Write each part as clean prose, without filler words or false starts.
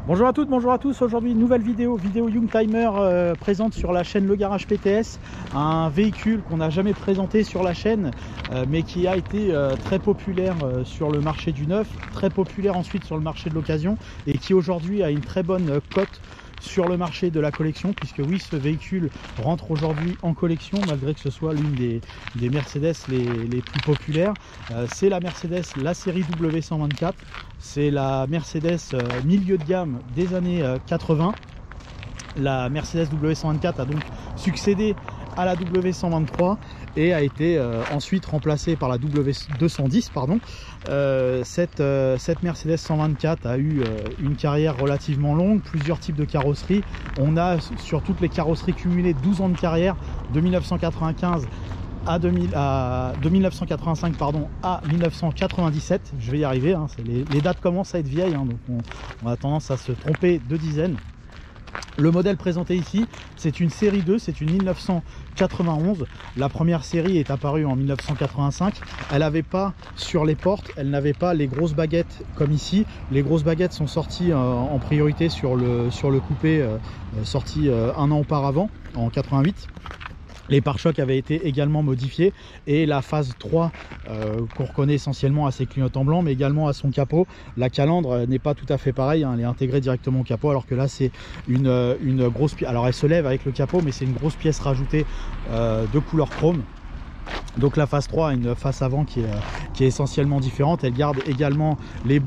Bonjour à toutes, bonjour à tous. Aujourd'hui, nouvelle vidéo Youngtimer présente sur la chaîne Le Garage PTS. Un véhicule qu'on n'a jamais présenté sur la chaîne, mais qui a été très populaire sur le marché du neuf, très populaire ensuite sur le marché de l'occasion, et qui aujourd'hui a une très bonne cote sur le marché de la collection, puisque oui, ce véhicule rentre aujourd'hui en collection malgré que ce soit l'une des Mercedes les plus populaires. C'est la Mercedes, la série W124, c'est la Mercedes milieu de gamme des années 80. La Mercedes W124 a donc succédé à la W123 et a été ensuite remplacée par la W210. Cette Mercedes 124 a eu une carrière relativement longue, plusieurs types de carrosseries. On a sur toutes les carrosseries cumulées 12 ans de carrière, de 1995 de 1985 à 1997. Je vais y arriver, hein, les dates commencent à être vieilles, hein, donc on a tendance à se tromper de dizaines. Le modèle présenté ici, c'est une série 2, c'est une 1991. La première série est apparue en 1985. Elle n'avait pas sur les portes, elle n'avait pas les grosses baguettes comme ici. Les grosses baguettes sont sorties en priorité sur le coupé, sorti un an auparavant, en 88. Les pare-chocs avaient été également modifiés et la phase 3 qu'on reconnaît essentiellement à ses clignotants blancs, mais également à son capot. La calandre n'est pas tout à fait pareille, hein, elle est intégrée directement au capot, alors que là c'est une grosse pièce. Alors elle se lève avec le capot, mais c'est une grosse pièce rajoutée de couleur chrome. Donc la phase 3 a une face avant qui est essentiellement différente. Elle garde également les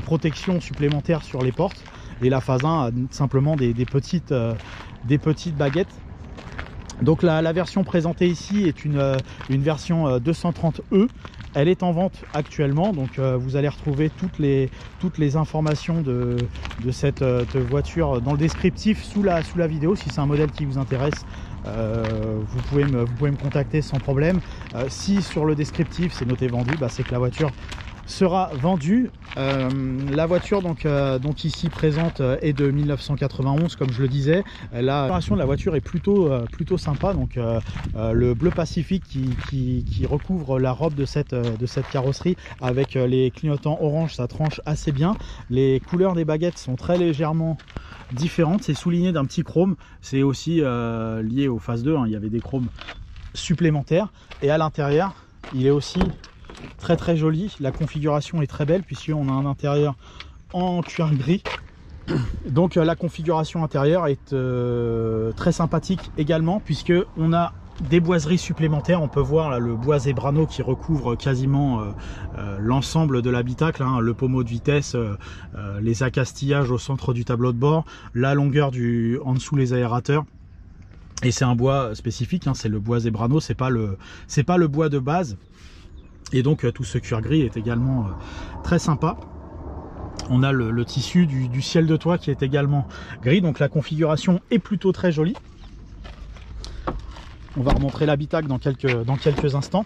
protections supplémentaires sur les portes. Et la phase 1 a simplement des petites baguettes. Donc la version présentée ici est une version 230e. Elle est en vente actuellement, donc vous allez retrouver toutes les informations de cette voiture dans le descriptif sous la vidéo. Si c'est un modèle qui vous intéresse, vous pouvez me contacter sans problème. Si sur le descriptif c'est noté vendu, c'est que la voiture sera vendue. La voiture donc ici présente est de 1991, comme je le disais. La décoration de la voiture est plutôt sympa, donc le bleu Pacifique qui recouvre la robe de cette carrosserie avec les clignotants orange, ça tranche assez bien. Les couleurs des baguettes sont très légèrement différentes, c'est souligné d'un petit chrome, c'est aussi lié aux phases 2, hein. Il y avait des chromes supplémentaires, et à l'intérieur il est aussi très joli. La configuration est très belle puisqu'on a un intérieur en cuir gris. Donc la configuration intérieure est très sympathique également, puisque on a des boiseries supplémentaires. On peut voir là, le bois Zebrano qui recouvre quasiment l'ensemble de l'habitacle, hein, le pommeau de vitesse, les accastillages au centre du tableau de bord, la longueur en dessous les aérateurs. Et c'est un bois spécifique, hein, c'est le bois Zebrano, c'est pas le bois de base. Et donc tout ce cuir gris est également très sympa. On a le tissu du ciel de toit qui est également gris, donc la configuration est plutôt très jolie. On va remontrer l'habitacle dans quelques instants.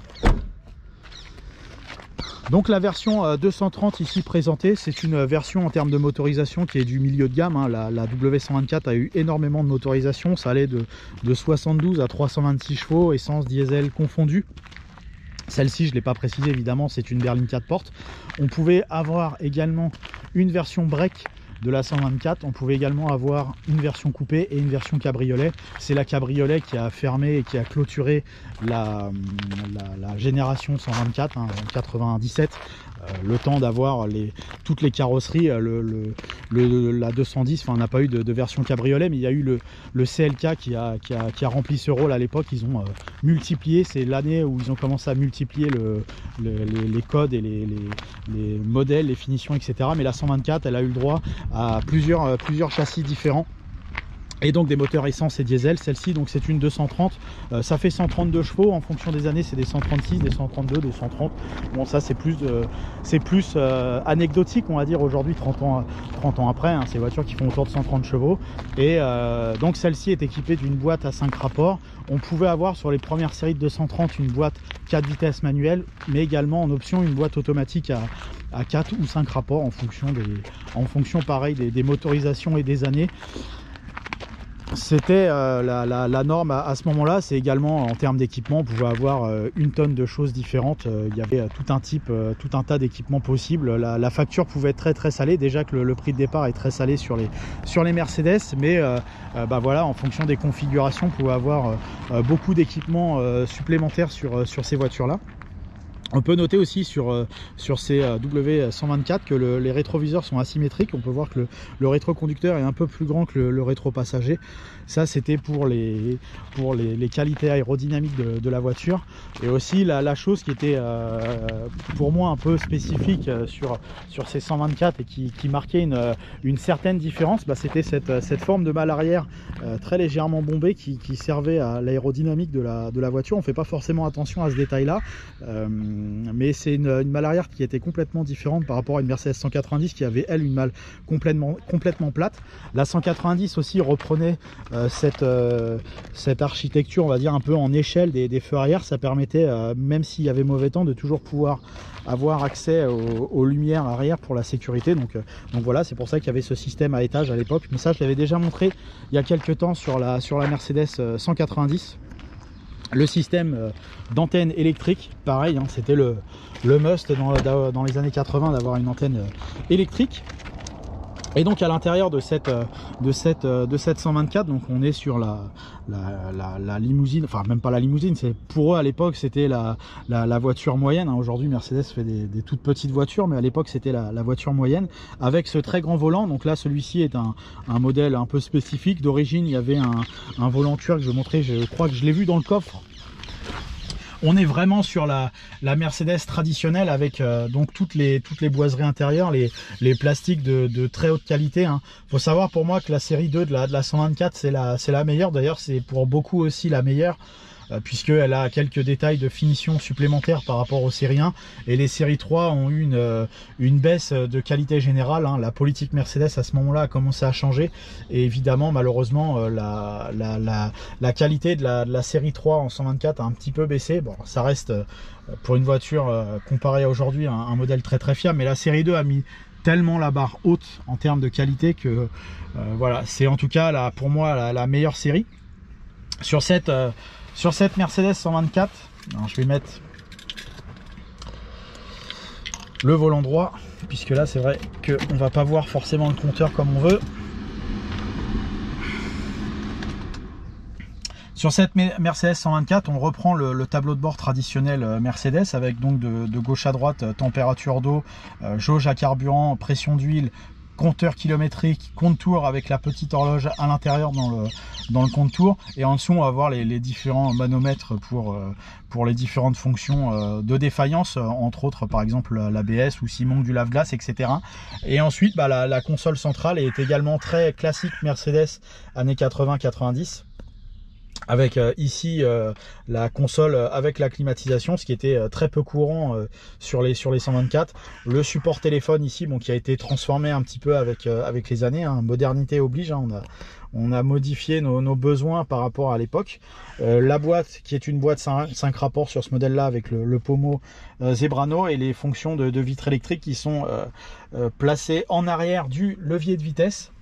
Donc la version 230 ici présentée, c'est une version en termes de motorisation qui est du milieu de gamme, hein. La W124 a eu énormément de motorisation, ça allait de 72 à 326 chevaux, essence, diesel confondu. Celle-ci, je ne l'ai pas précisé évidemment, c'est une berline 4 portes. On pouvait avoir également une version break de la 124. On pouvait également avoir une version coupée et une version cabriolet. C'est la cabriolet qui a fermé et qui a clôturé la génération 124, hein, en 97. Le temps d'avoir toutes les carrosseries, la 210, on n'a pas eu de version cabriolet, mais il y a eu le CLK qui a rempli ce rôle à l'époque. Ils ont multiplié, c'est l'année où ils ont commencé à multiplier les codes et les modèles, les finitions, etc. Mais la 124, elle a eu le droit à plusieurs châssis différents. Et donc des moteurs essence et diesel. Celle-ci donc c'est une 230, ça fait 132 chevaux. En fonction des années c'est des 136, des 132, des 130. Bon, ça c'est plus anecdotique, on va dire, aujourd'hui 30 ans après, hein, ces voitures qui font autour de 130 chevaux. Et donc celle-ci est équipée d'une boîte à 5 rapports. On pouvait avoir sur les premières séries de 230 une boîte 4 vitesses manuelle, mais également en option une boîte automatique à 4 ou 5 rapports en fonction pareil des motorisations et des années. c'était la norme à ce moment-là. C'est également en termes d'équipement, on pouvait avoir une tonne de choses différentes. Il y avait tout un tas d'équipements possibles. La facture pouvait être très salée. Déjà que le prix de départ est très salé sur les Mercedes, mais bah voilà, en fonction des configurations, on pouvait avoir beaucoup d'équipements supplémentaires sur ces voitures-là. On peut noter aussi sur ces W124 que les rétroviseurs sont asymétriques. On peut voir que le rétroconducteur est un peu plus grand que le rétropassager. Ça, c'était pour les qualités aérodynamiques de la voiture. Et aussi la chose qui était pour moi un peu spécifique sur ces 124 et qui marquait une certaine différence, bah, c'était cette forme de malle arrière très légèrement bombée qui servait à l'aérodynamique de la voiture. On ne fait pas forcément attention à ce détail-là. Mais c'est une malle arrière qui était complètement différente par rapport à une Mercedes 190 qui avait elle une malle complètement plate. La 190 aussi reprenait cette architecture, on va dire un peu en échelle des feux arrière. Ça permettait, même s'il y avait mauvais temps, de toujours pouvoir avoir accès aux lumières arrière pour la sécurité. Donc voilà, c'est pour ça qu'il y avait ce système à étage à l'époque. Mais ça, je l'avais déjà montré il y a quelques temps sur la Mercedes 190. Le système d'antenne électrique, pareil, hein, c'était le must dans les années 80 d'avoir une antenne électrique. Et donc à l'intérieur de cette 124, donc on est sur la limousine, enfin même pas la limousine, c'est pour eux à l'époque c'était la voiture moyenne. Hein. Aujourd'hui Mercedes fait des toutes petites voitures, mais à l'époque c'était la voiture moyenne avec ce très grand volant. Donc là celui-ci est un modèle un peu spécifique. D'origine il y avait un volant turc, je montrais, je crois que je l'ai vu dans le coffre. On est vraiment sur la Mercedes traditionnelle avec donc toutes les boiseries intérieures, les plastiques de très haute qualité. Hein. Faut savoir pour moi que la série 2 de la 124 c'est la meilleure. D'ailleurs c'est pour beaucoup aussi la meilleure. Puisqu'elle a quelques détails de finition supplémentaires par rapport aux séries 1 et les séries 3 ont eu une baisse de qualité générale. Hein. La politique Mercedes à ce moment-là a commencé à changer et évidemment malheureusement la qualité de la série 3 en 124 a un petit peu baissé. Bon, ça reste pour une voiture comparée à aujourd'hui un modèle très fiable, mais la série 2 a mis tellement la barre haute en termes de qualité que voilà, c'est en tout cas pour moi la meilleure série. Sur cette Mercedes 124, alors je vais mettre le volant droit, puisque là c'est vrai qu'on va pas voir forcément le compteur comme on veut. Sur cette Mercedes 124, on reprend le tableau de bord traditionnel Mercedes avec donc de gauche à droite température d'eau, jauge à carburant, pression d'huile, compteur kilométrique, compte tour avec la petite horloge à l'intérieur dans le compte tour, et en dessous on va voir les différents manomètres pour les différentes fonctions de défaillance, entre autres par exemple l'ABS ou s'il manque du lave-glace, etc. Et ensuite bah, la console centrale est également très classique Mercedes années 80-90. Avec ici la console avec la climatisation, ce qui était très peu courant sur les 124. Le support téléphone ici, bon, qui a été transformé un petit peu avec les années, hein. Modernité oblige, hein. On a modifié nos besoins par rapport à l'époque. La boîte qui est une boîte 5 rapports sur ce modèle là avec le pommeau Zebrano et les fonctions de vitre électrique qui sont placées en arrière du levier de vitesse.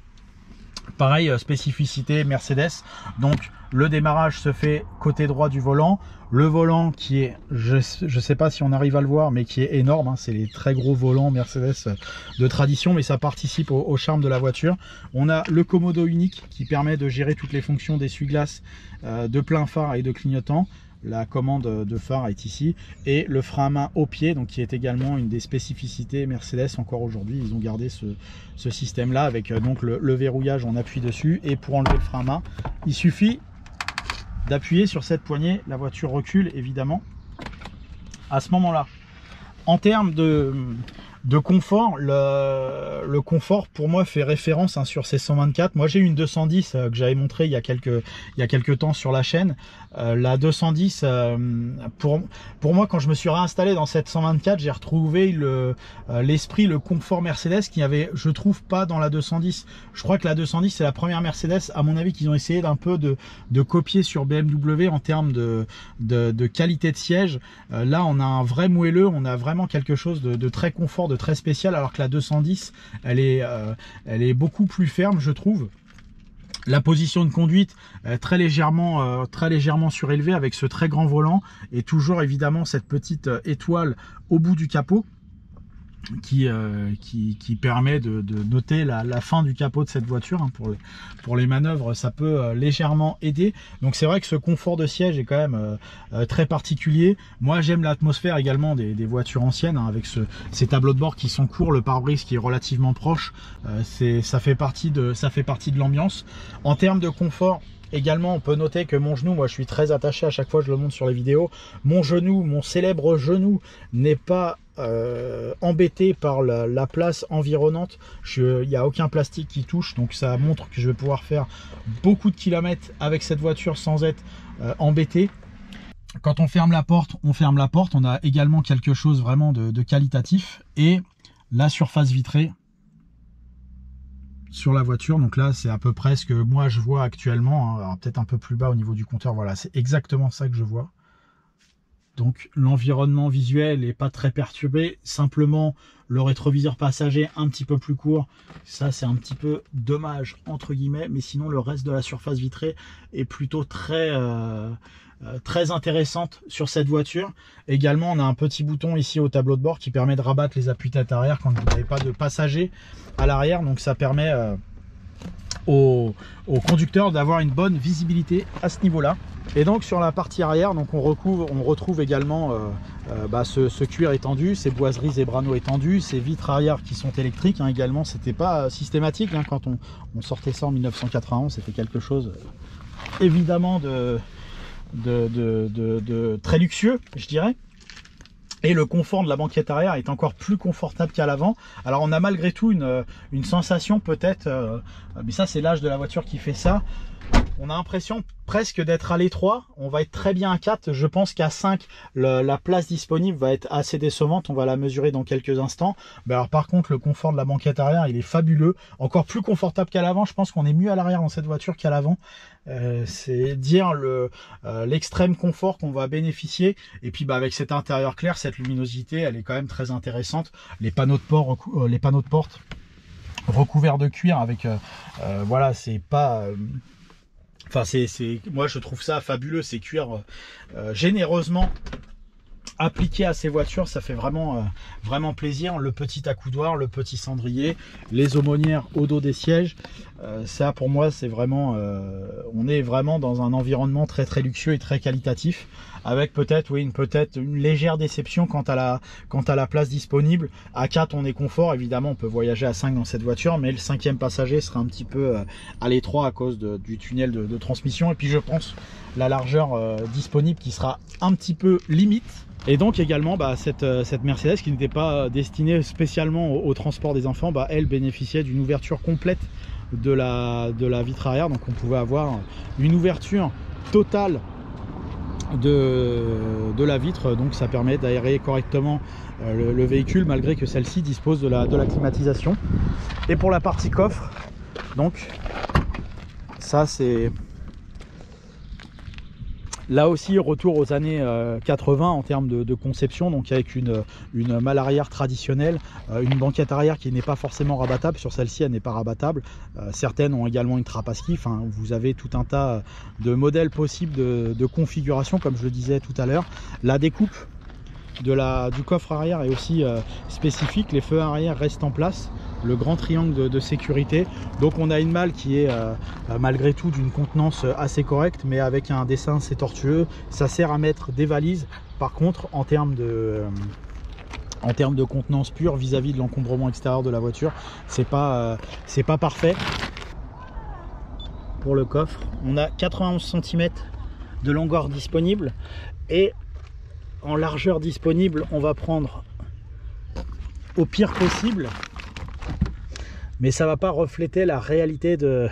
Pareil, spécificité Mercedes, donc le démarrage se fait côté droit du volant. Le volant qui est, je sais pas si on arrive à le voir, mais qui est énorme, hein. C'est les très gros volants Mercedes de tradition, mais ça participe au charme de la voiture. On a le commodo unique qui permet de gérer toutes les fonctions d'essuie-glace, de plein phare et de clignotant. La commande de phare est ici, et le frein à main au pied, donc qui est également une des spécificités Mercedes. Encore aujourd'hui ils ont gardé ce système là avec donc le verrouillage, on appuie dessus, et pour enlever le frein à main il suffit d'appuyer sur cette poignée, la voiture recule évidemment à ce moment là. En termes de confort, le confort pour moi fait référence, hein, sur ces 124. Moi j'ai une 210 que j'avais montré il y a quelques temps sur la chaîne. La 210 pour moi, quand je me suis réinstallé dans cette 124, j'ai retrouvé l'esprit, le confort Mercedes qui avait, je trouve, pas dans la 210. Je crois que la 210 c'est la première Mercedes à mon avis qu'ils ont essayé d'un peu de copier sur BMW en termes de qualité de siège. Là on a un vrai moelleux, on a vraiment quelque chose de très confort, de très spécial, alors que la 210 elle est beaucoup plus ferme, je trouve. La position de conduite très légèrement surélevée avec ce très grand volant et toujours évidemment cette petite étoile au bout du capot qui permet de noter la fin du capot de cette voiture. Hein, pour les manœuvres, ça peut légèrement aider. Donc c'est vrai que ce confort de siège est quand même très particulier. Moi j'aime l'atmosphère également des voitures anciennes, hein, avec ces tableaux de bord qui sont courts, le pare-brise qui est relativement proche. Ça fait partie de l'ambiance. En termes de confort, également, on peut noter que mon genou, moi je suis très attaché, à chaque fois je le montre sur les vidéos, mon genou, mon célèbre genou n'est pas embêté par la place environnante. Il n'y a aucun plastique qui touche, donc ça montre que je vais pouvoir faire beaucoup de kilomètres avec cette voiture sans être embêté. Quand on ferme la porte, on a également quelque chose vraiment de qualitatif, et la surface vitrée sur la voiture. Donc là c'est à peu près ce que moi je vois actuellement, hein. Peut-être un peu plus bas au niveau du compteur, voilà, c'est exactement ça que je vois. Donc l'environnement visuel n'est pas très perturbé, simplement le rétroviseur passager un petit peu plus court, ça c'est un petit peu dommage entre guillemets, mais sinon le reste de la surface vitrée est plutôt très intéressante sur cette voiture. Également on a un petit bouton ici au tableau de bord qui permet de rabattre les appuis-têtes arrière quand vous n'avez pas de passager à l'arrière, donc ça permet au conducteur d'avoir une bonne visibilité à ce niveau là. Et donc sur la partie arrière, donc on retrouve également ce cuir étendu, ces boiseries Zebrano étendues, ces vitres arrière qui sont électriques, hein, également. C'était pas systématique, hein, quand on sortait ça en 1991, c'était quelque chose évidemment de très luxueux, je dirais. Et le confort de la banquette arrière est encore plus confortable qu'à l'avant. Alors on a malgré tout une sensation peut-être, mais ça c'est l'âge de la voiture qui fait ça, on a l'impression presque d'être à l'étroit. On va être très bien à 4, je pense qu'à 5 la place disponible va être assez décevante, on va la mesurer dans quelques instants. Mais alors par contre le confort de la banquette arrière il est fabuleux, encore plus confortable qu'à l'avant. Je pense qu'on est mieux à l'arrière dans cette voiture qu'à l'avant. C'est dire l'extrême confort qu'on va bénéficier. Et puis avec cet intérieur clair, cette luminosité elle est quand même très intéressante. Les panneaux de porte recouverts de cuir avec voilà, c'est pas enfin moi je trouve ça fabuleux, ces cuirs généreusement appliqué à ces voitures, ça fait vraiment plaisir. Le petit accoudoir, le petit cendrier, les aumônières au dos des sièges, ça pour moi c'est vraiment on est vraiment dans un environnement très très luxueux et très qualitatif, avec peut-être une légère déception quant à la place disponible. À 4 on est confort, évidemment on peut voyager à 5 dans cette voiture, mais le 5e passager sera un petit peu à l'étroit à cause du tunnel de transmission, et puis je pense la largeur disponible qui sera un petit peu limite. Et donc également cette Mercedes qui n'était pas destinée spécialement au transport des enfants, elle bénéficiait d'une ouverture complète de la vitre arrière. Donc on pouvait avoir une ouverture totale de la vitre, donc ça permet d'aérer correctement le véhicule, malgré que celle-ci dispose de la climatisation. Et pour la partie coffre, donc ça c'est là aussi retour aux années 80 en termes de conception, donc avec une malle arrière traditionnelle, une banquette arrière qui n'est pas forcément rabattable. Sur celle-ci elle n'est pas rabattable, certaines ont également une trappe à ski. Enfin, vous avez tout un tas de modèles possibles de configuration, comme je le disais tout à l'heure. La découpe du coffre arrière est aussi spécifique, les feux arrière restent en place, le grand triangle de sécurité. Donc on a une malle qui est malgré tout d'une contenance assez correcte, mais avec un dessin assez tortueux. Ça sert à mettre des valises. Par contre en termes de contenance pure vis-à-vis de l'encombrement extérieur de la voiture, c'est pas parfait. Pour le coffre, on a 91 cm de longueur disponible, et en largeur disponible on va prendre au pire possible, mais ça va pas refléter la réalité de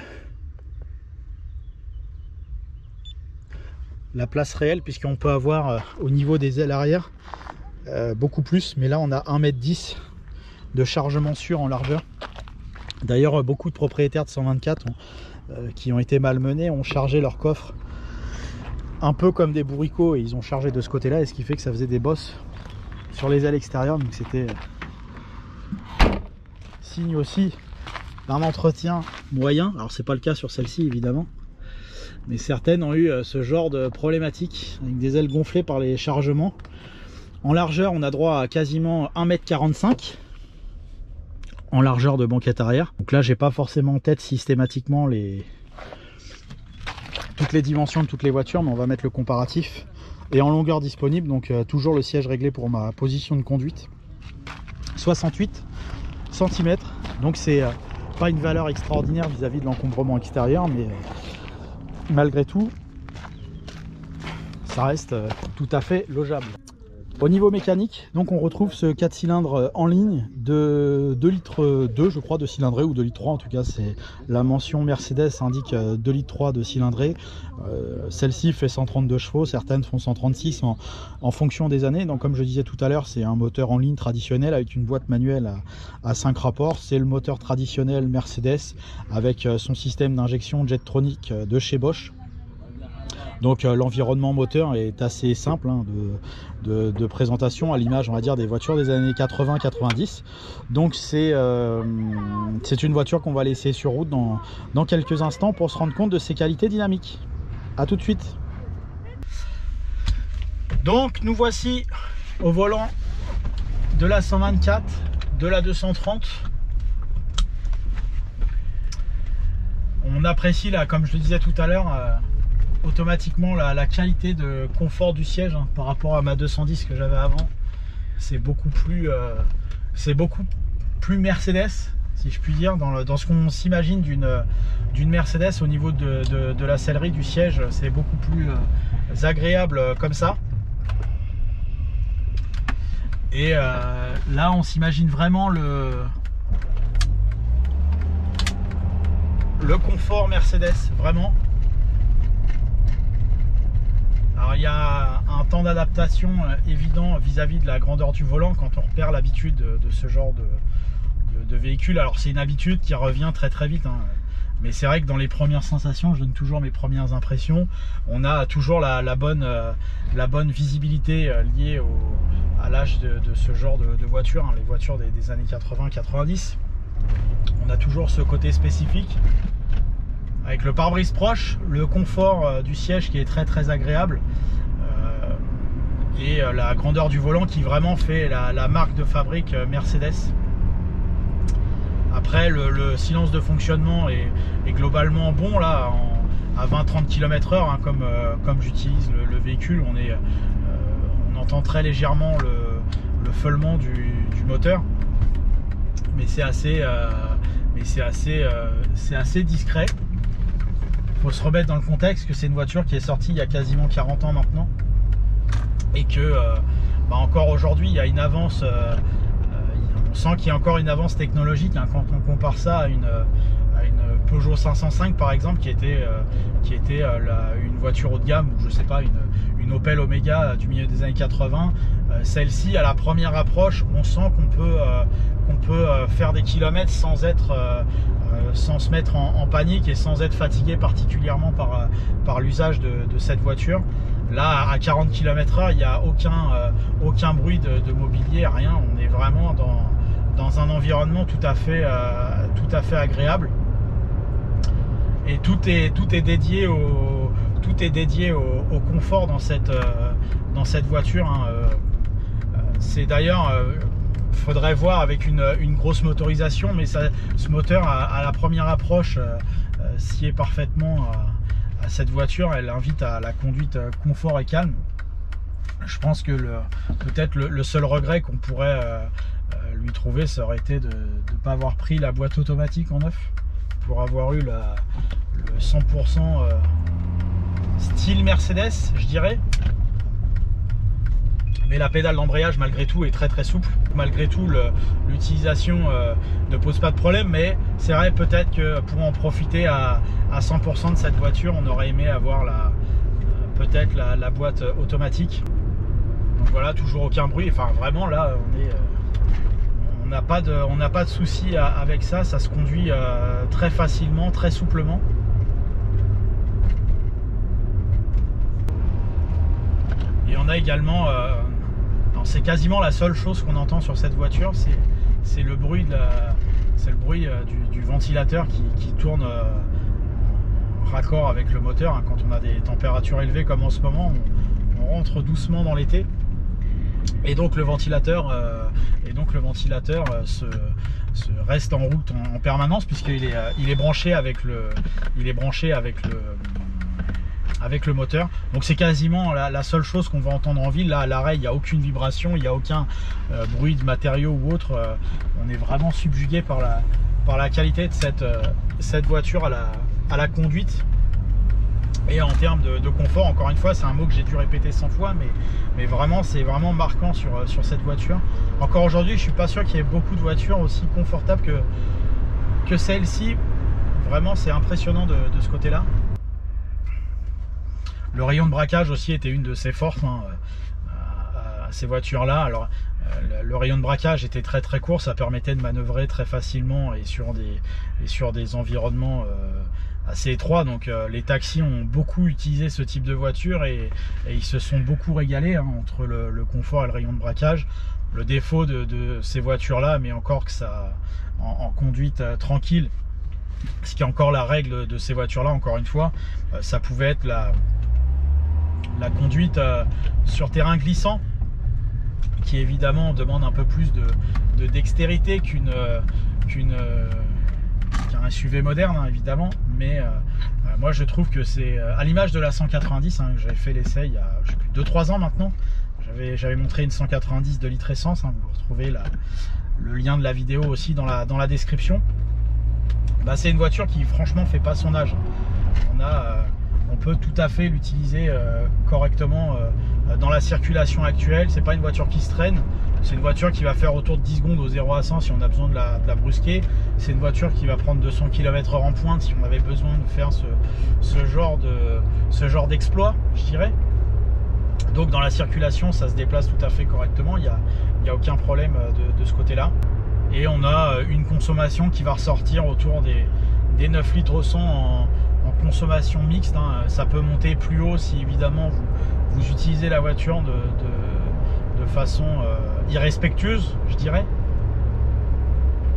la place réelle, puisqu'on peut avoir au niveau des ailes arrière beaucoup plus, mais là on a 1,10 m de chargement sûr en largeur. D'ailleurs beaucoup de propriétaires de 124 qui ont été malmenés ont chargé leur coffre un peu comme des bourricots, et ils ont chargé de ce côté là, et ce qui fait que ça faisait des bosses sur les ailes extérieures. Donc c'était signe aussi d'un entretien moyen. Alors c'est pas le cas sur celle-ci évidemment, mais certaines ont eu ce genre de problématique avec des ailes gonflées par les chargements. En largeur, on a droit à quasiment 1,45 m en largeur de banquette arrière. Donc là, j'ai pas forcément en tête systématiquement toutes les dimensions de toutes les voitures, mais on va mettre le comparatif. Et en longueur disponible, donc toujours le siège réglé pour ma position de conduite, 68 cm. Donc c'est pas une valeur extraordinaire vis-à-vis de l'encombrement extérieur, mais malgré tout, ça reste tout à fait logeable. Au niveau mécanique, donc on retrouve ce 4 cylindres en ligne de 2,2 litres je crois de cylindrée, ou 2,3 litres en tout cas, c'est la mention Mercedes indique 2,3 litres de cylindrée. Celle-ci fait 132 chevaux, certaines font 136 en fonction des années. Donc comme je disais tout à l'heure, c'est un moteur en ligne traditionnel avec une boîte manuelle à 5 rapports. C'est le moteur traditionnel Mercedes avec son système d'injection Jetronic de chez Bosch. Donc l'environnement moteur est assez simple hein, de présentation, à l'image on va dire des voitures des années 80-90. Donc c'est une voiture qu'on va laisser sur route dans quelques instants pour se rendre compte de ses qualités dynamiques. A tout de suite. Donc nous voici au volant de la 124, de la 230. On apprécie là, comme je le disais tout à l'heure, automatiquement la qualité de confort du siège hein, par rapport à ma 210 que j'avais avant. C'est beaucoup plus Mercedes, si je puis dire, dans ce qu'on s'imagine d'une Mercedes. Au niveau de la sellerie du siège, c'est beaucoup plus agréable comme ça. Et là on s'imagine vraiment le confort Mercedes, vraiment. Alors il y a un temps d'adaptation évident vis-à-vis de la grandeur du volant quand on repère l'habitude de ce genre de véhicule. Alors c'est une habitude qui revient très très vite hein. Mais c'est vrai que dans les premières sensations, je donne toujours mes premières impressions, on a toujours la bonne visibilité liée à l'âge de ce genre de voiture hein, les voitures des années 80-90. On a toujours ce côté spécifique avec le pare-brise proche, le confort du siège qui est très très agréable et la grandeur du volant qui vraiment fait la marque de fabrique Mercedes. Après le silence de fonctionnement est globalement bon là à 20-30 km/h hein, comme j'utilise le véhicule, on entend très légèrement le feulement du moteur, mais c'est assez discret. Faut se remettre dans le contexte que c'est une voiture qui est sortie il y a quasiment 40 ans maintenant et que encore aujourd'hui il y a une avance, on sent qu'il y a encore une avance technologique hein, quand on compare ça à une Peugeot 505 par exemple qui était une voiture haut de gamme, ou je sais pas, une Opel Omega du milieu des années 80. Celle-ci à la première approche on sent qu'on peut faire des kilomètres sans se mettre en panique et sans être fatigué particulièrement par l'usage de cette voiture. Là à 40 km/h il n'y a aucun bruit de mobilier, rien. On est vraiment dans un environnement tout à fait agréable, et tout est dédié au confort dans cette voiture hein. C'est d'ailleurs faudrait voir avec une grosse motorisation, mais ce moteur à la première approche sied parfaitement à cette voiture. Elle invite à la conduite confort et calme. Je pense que peut-être le seul regret qu'on pourrait lui trouver, ça aurait été de ne pas avoir pris la boîte automatique en neuf, pour avoir eu le 100% style Mercedes, je dirais. Mais la pédale d'embrayage malgré tout est très très souple. Malgré tout l'utilisation ne pose pas de problème, mais c'est vrai peut-être que pour en profiter à 100% de cette voiture, on aurait aimé avoir peut-être la boîte automatique. Donc voilà, toujours aucun bruit. Enfin vraiment là on n'a pas de souci avec ça. Ça se conduit très facilement, très souplement. Et on a également c'est quasiment la seule chose qu'on entend sur cette voiture, c'est le bruit du ventilateur qui tourne en raccord avec le moteur, hein. Quand on a des températures élevées comme en ce moment, on rentre doucement dans l'été, et donc le ventilateur se reste en route en permanence, puisqu'il est branché avec le moteur. Donc c'est quasiment la seule chose qu'on va entendre en ville. Là à l'arrêt, il n'y a aucune vibration, il n'y a aucun bruit de matériaux ou autre. On est vraiment subjugué par la qualité de cette voiture à la conduite. Et en termes de confort, encore une fois, c'est un mot que j'ai dû répéter 100 fois, mais vraiment, c'est vraiment marquant sur cette voiture. Encore aujourd'hui, je suis pas sûr qu'il y ait beaucoup de voitures aussi confortables que celle-ci. Vraiment, c'est impressionnant de ce côté-là. Le rayon de braquage aussi était une de ses forces, hein, à ces voitures-là. Alors, le rayon de braquage était très très court, ça permettait de manœuvrer très facilement et sur des environnements assez étroits. Donc les taxis ont beaucoup utilisé ce type de voiture et ils se sont beaucoup régalés, hein, entre le confort et le rayon de braquage. Le défaut de ces voitures-là, mais encore que ça en conduite tranquille, ce qui est encore la règle de ces voitures-là, encore une fois, ça pouvait être la conduite sur terrain glissant, qui évidemment demande un peu plus de dextérité qu'un SUV moderne, hein, évidemment, mais moi je trouve que c'est à l'image de la 190, hein, que j'avais fait l'essai il y a 2-3 ans maintenant. J'avais montré une 190 de litre essence, hein, vous retrouvez le lien de la vidéo aussi dans la description. Bah, c'est une voiture qui franchement fait pas son âge. On peut tout à fait l'utiliser correctement dans la circulation actuelle. C'est pas une voiture qui se traîne, c'est une voiture qui va faire autour de 10 secondes au 0 à 100 si on a besoin de la brusquer. C'est une voiture qui va prendre 200 km/h en pointe si on avait besoin de faire ce genre d'exploit, je dirais. Donc dans la circulation, ça se déplace tout à fait correctement, il n'y a aucun problème de ce côté-là. Et on a une consommation qui va ressortir autour des 9 litres au 100 en consommation mixte, hein. Ça peut monter plus haut si évidemment vous utilisez la voiture de façon irrespectueuse, je dirais.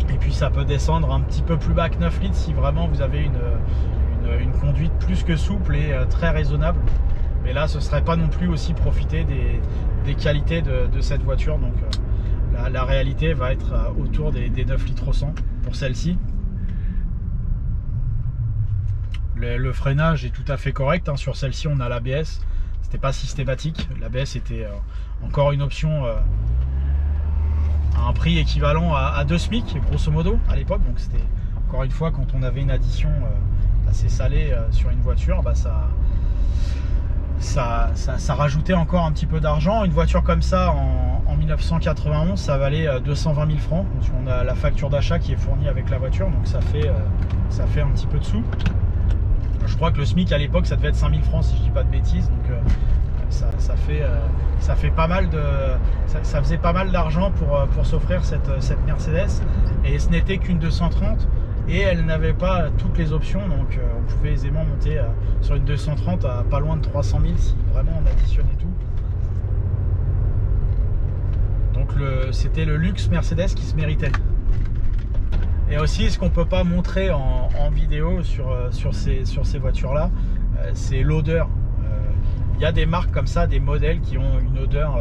Et puis ça peut descendre un petit peu plus bas que 9 litres si vraiment vous avez une conduite plus que souple et très raisonnable. Mais là, ce ne serait pas non plus aussi profiter des qualités de cette voiture. Donc la réalité va être autour des 9 litres au 100 pour celle-ci. Le freinage est tout à fait correct, hein. Sur celle-ci, on a l'ABS. C'était pas systématique. L'ABS était encore une option à un prix équivalent à 2 SMIC, grosso modo, à l'époque. Donc c'était encore une fois, quand on avait une addition assez salée sur une voiture, bah, ça rajoutait encore un petit peu d'argent. Une voiture comme ça en 1991, ça valait 220 000 francs. Donc on a la facture d'achat qui est fournie avec la voiture, donc ça fait un petit peu de sous. Je crois que le SMIC à l'époque ça devait être 5 000 francs si je dis pas de bêtises. Donc ça fait pas mal ça faisait pas mal d'argent pour s'offrir cette Mercedes. Et ce n'était qu'une 230. Et elle n'avait pas toutes les options, donc on pouvait aisément monter sur une 230 à pas loin de 300 000 si vraiment on additionnait tout. Donc c'était le luxe Mercedes qui se méritait. Et aussi, ce qu'on ne peut pas montrer en vidéo sur ces voitures-là, c'est l'odeur. Il y a des marques comme ça, des modèles qui ont une odeur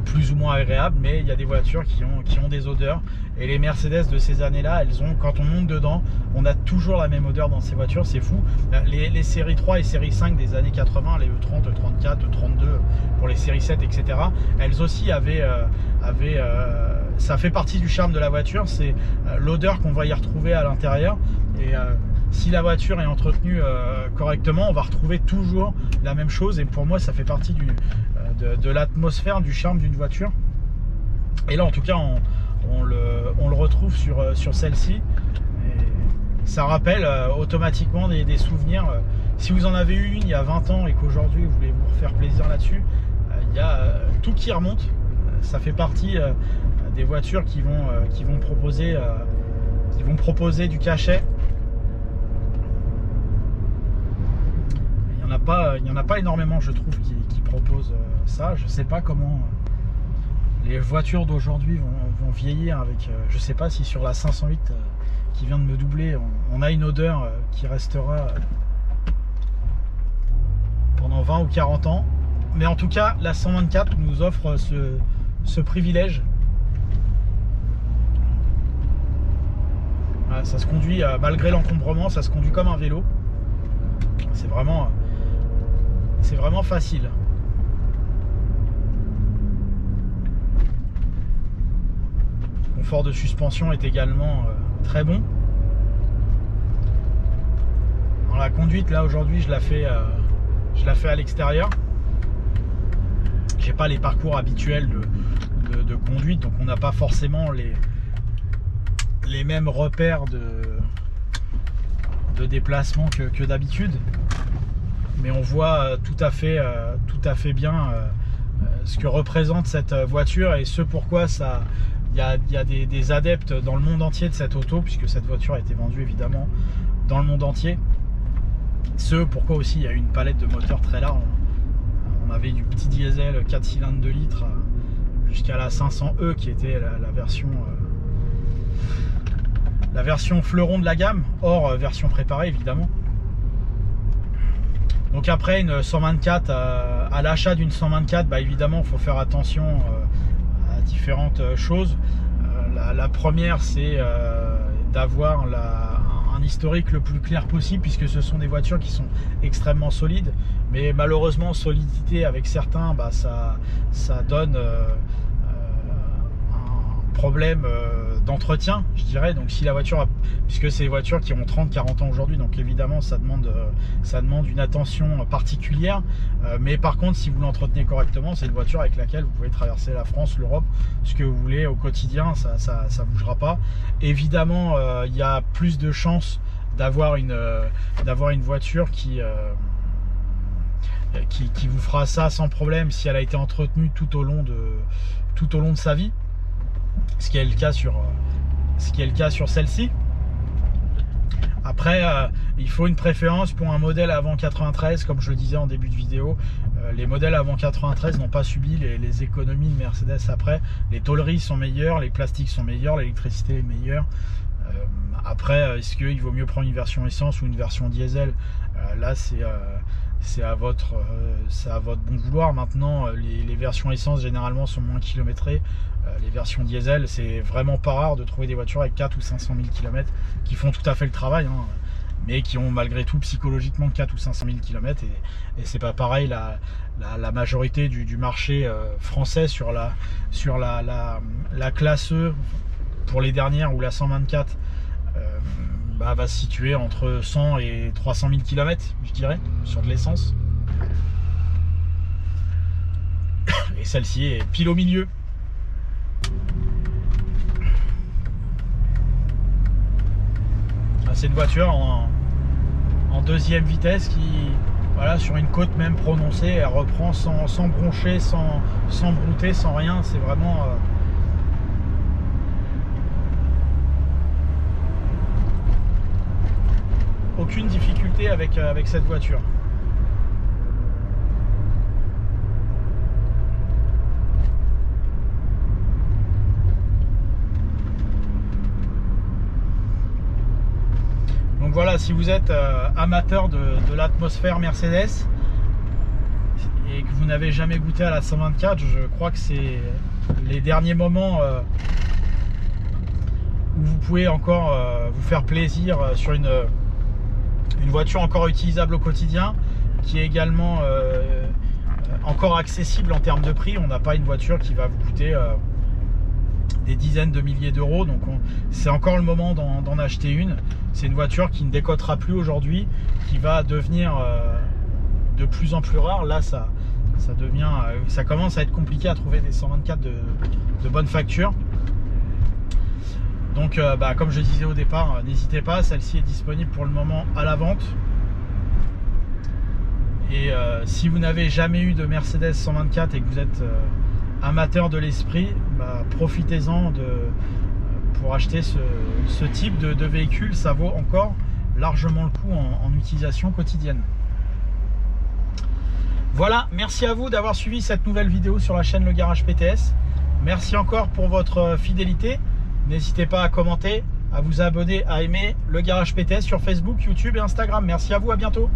plus ou moins agréable, mais il y a des voitures qui ont des odeurs. Et les Mercedes de ces années-là, quand on monte dedans, on a toujours la même odeur dans ces voitures, c'est fou. Les séries 3 et séries 5 des années 80, les E30, E34, E32, pour les séries 7, etc., elles aussi avaient ça fait partie du charme de la voiture, c'est l'odeur qu'on va y retrouver à l'intérieur. Et si la voiture est entretenue correctement, on va retrouver toujours la même chose. Et pour moi, ça fait partie de l'atmosphère, du charme d'une voiture. Et là, en tout cas, on le retrouve sur celle-ci. Ça rappelle automatiquement des souvenirs. Si vous en avez eu une il y a 20 ans et qu'aujourd'hui vous voulez vous refaire plaisir là-dessus, il y a tout qui remonte. Ça fait partie des voitures qui vont proposer du cachet. Il n'y en a pas énormément, je trouve, qui proposent ça. Je sais pas comment les voitures d'aujourd'hui vont vieillir avec, je sais pas si sur la 508 qui vient de me doubler, on a une odeur qui restera pendant 20 ou 40 ans. Mais en tout cas, la 124 nous offre ce privilège. Voilà, ça se conduit, malgré l'encombrement, ça se conduit comme un vélo. C'est vraiment facile. Le confort de suspension est également très bon. Dans la conduite, là aujourd'hui, je la fais à l'extérieur. J'ai pas les parcours habituels de conduite, donc on n'a pas forcément les mêmes repères de déplacement que d'habitude, mais on voit tout à fait bien ce que représente cette voiture et ce pourquoi il y a des adeptes dans le monde entier de cette auto, puisque cette voiture a été vendue évidemment dans le monde entier. Ce pourquoi aussi il y a une palette de moteurs très large. On avait du petit diesel 4 cylindres 2 litres jusqu'à la 500E qui était la version fleuron de la gamme, hors version préparée évidemment. Donc après une 124, à l'achat d'une 124, évidemment il faut faire attention à différentes choses. La première, c'est d'avoir un historique le plus clair possible, puisque ce sont des voitures qui sont extrêmement solides, mais malheureusement solidité avec certains, ça donne un problème d'entretien, je dirais. Donc si la voiture puisque c'est des voitures qui ont 30-40 ans aujourd'hui, donc évidemment ça demande une attention particulière, mais par contre si vous l'entretenez correctement, c'est une voiture avec laquelle vous pouvez traverser la France, l'Europe, ce que vous voulez au quotidien, ça bougera pas. Évidemment il y a plus de chances d'avoir une voiture qui vous fera ça sans problème si elle a été entretenue tout au long de sa vie, ce qui est le cas sur celle-ci. Après il faut une préférence pour un modèle avant 93, comme je le disais en début de vidéo. Les modèles avant 93 n'ont pas subi les économies de Mercedes après. Les tôleries sont meilleures, les plastiques sont meilleurs, l'électricité est meilleure. Après, est-ce qu'il vaut mieux prendre une version essence ou une version diesel? Là c'est à votre bon vouloir. Maintenant les versions essence généralement sont moins kilométrées. Les versions diesel, c'est vraiment pas rare de trouver des voitures avec 4 ou 500 000 km qui font tout à fait le travail, hein, mais qui ont malgré tout psychologiquement 4 ou 500 000 km, et c'est pas pareil. La majorité du marché français sur la classe E pour les dernières, ou la 124 va se situer entre 100 et 300 000 km, je dirais, sur de l'essence. Et celle-ci est pile au milieu. C'est une voiture en deuxième vitesse qui, voilà, sur une côte même prononcée, elle reprend sans broncher, sans brouter, sans rien. C'est vraiment aucune difficulté avec cette voiture. Donc voilà, si vous êtes amateur de l'atmosphère Mercedes et que vous n'avez jamais goûté à la 124, je crois que c'est les derniers moments où vous pouvez encore vous faire plaisir sur une voiture encore utilisable au quotidien, qui est également encore accessible en termes de prix. On n'a pas une voiture qui va vous coûter des dizaines de milliers d'euros, donc c'est encore le moment d'en acheter une. C'est une voiture qui ne décotera plus aujourd'hui, qui va devenir de plus en plus rare. Là ça commence à être compliqué à trouver des 124 de bonne facture. Donc comme je disais au départ, n'hésitez pas, celle-ci est disponible pour le moment à la vente. Et si vous n'avez jamais eu de Mercedes 124 et que vous êtes amateur de l'esprit, profitez-en pour acheter ce type de véhicule. Ça vaut encore largement le coup en utilisation quotidienne. Voilà, merci à vous d'avoir suivi cette nouvelle vidéo sur la chaîne Le Garage PTS. Merci encore pour votre fidélité. N'hésitez pas à commenter, à vous abonner, à aimer le Garage PTS sur Facebook, YouTube et Instagram. Merci à vous, à bientôt.